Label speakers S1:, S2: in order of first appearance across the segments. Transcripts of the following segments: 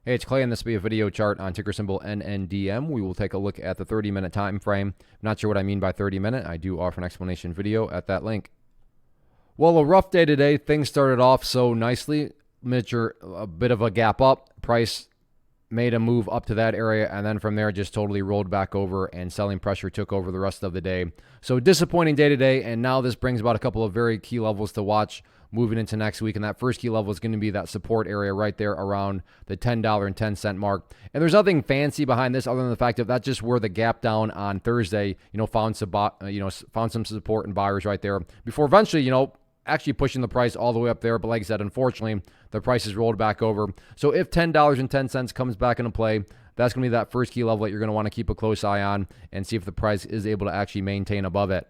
S1: Hey, it's Clay, and this will be a video chart on ticker symbol NNDM. We will take a look at the 30-minute time frame. I'm not sure what I mean by 30-minute. I do offer an explanation video at that link. Well, a rough day today. Things started off so nicely. A bit of a gap up. Price made a move up to that area, and then from there just totally rolled back over, and selling pressure took over the rest of the day. So disappointing day today, and now this brings about a couple of very key levels to watch moving into next week. And that first key level is going to be that support area right there around the $10.10 mark. And there's nothing fancy behind this other than the fact that that's just where the gap down on Thursday, found some support and buyers right there before eventually, actually pushing the price all the way up there. But like I said, unfortunately, the price has rolled back over. So if $10.10 comes back into play, that's going to be that first key level that you're going to want to keep a close eye on and see if the price is able to actually maintain above it.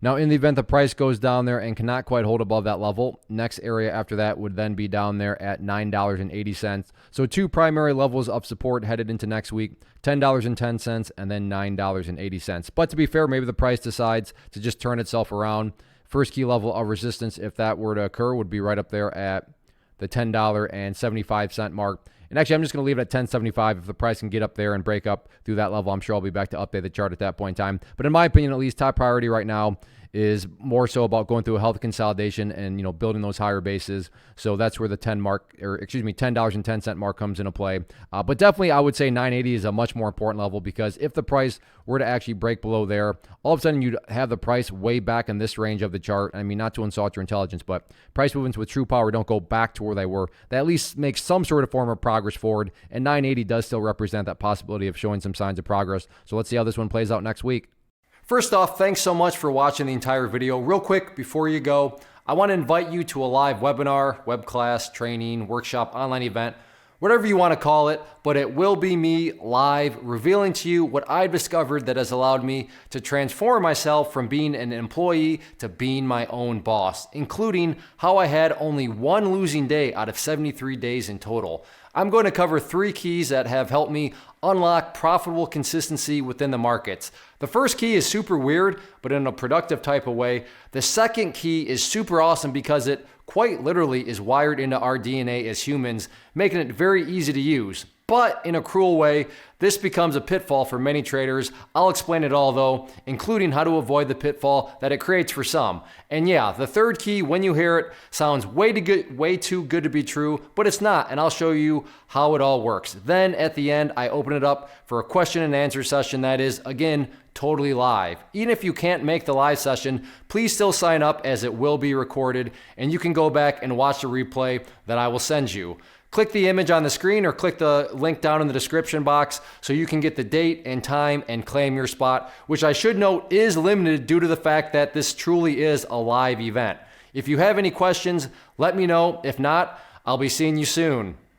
S1: Now, in the event the price goes down there and cannot quite hold above that level, next area after that would then be down there at $9.80. So two primary levels of support headed into next week, $10.10 and then $9.80. But to be fair, maybe the price decides to just turn itself around. First key level of resistance, if that were to occur, would be right up there at the $10.75 mark. And actually, I'm just going to leave it at $10.75. If the price can get up there and break up through that level, I'm sure I'll be back to update the chart at that point in time. But in my opinion, at least, top priority right now is more so about going through a healthy consolidation and building those higher bases. So that's where the $10.10 mark comes into play. But definitely, I would say 980 is a much more important level, because if the price were to actually break below there, all of a sudden you'd have the price way back in this range of the chart. I mean, not to insult your intelligence, but price movements with true power don't go back to where they were. That at least makes some sort of form of progress forward, and 980 does still represent that possibility of showing some signs of progress. So let's see how this one plays out next week. First off, thanks so much for watching the entire video. Real quick, before you go, I want to invite you to a live webinar, web class, training, workshop, online event, whatever you want to call it, but it will be me live revealing to you what I've discovered that has allowed me to transform myself from being an employee to being my own boss, including how I had only one losing day out of 73 days in total. I'm going to cover 3 keys that have helped me unlock profitable consistency within the markets. The first key is super weird, but in a productive type of way. The second key is super awesome because it quite literally is wired into our DNA as humans, making it very easy to use. But in a cruel way, this becomes a pitfall for many traders. I'll explain it all though, including how to avoid the pitfall that it creates for some. And yeah, the third key, when you hear it, sounds way too good to be true, but it's not, and I'll show you how it all works. Then at the end, I open it up for a question and answer session that is, again, totally live. Even if you can't make the live session, please still sign up, as it will be recorded, and you can go back and watch the replay that I will send you. Click the image on the screen or click the link down in the description box so you can get the date and time and claim your spot, which I should note is limited due to the fact that this truly is a live event. If you have any questions, let me know. If not, I'll be seeing you soon.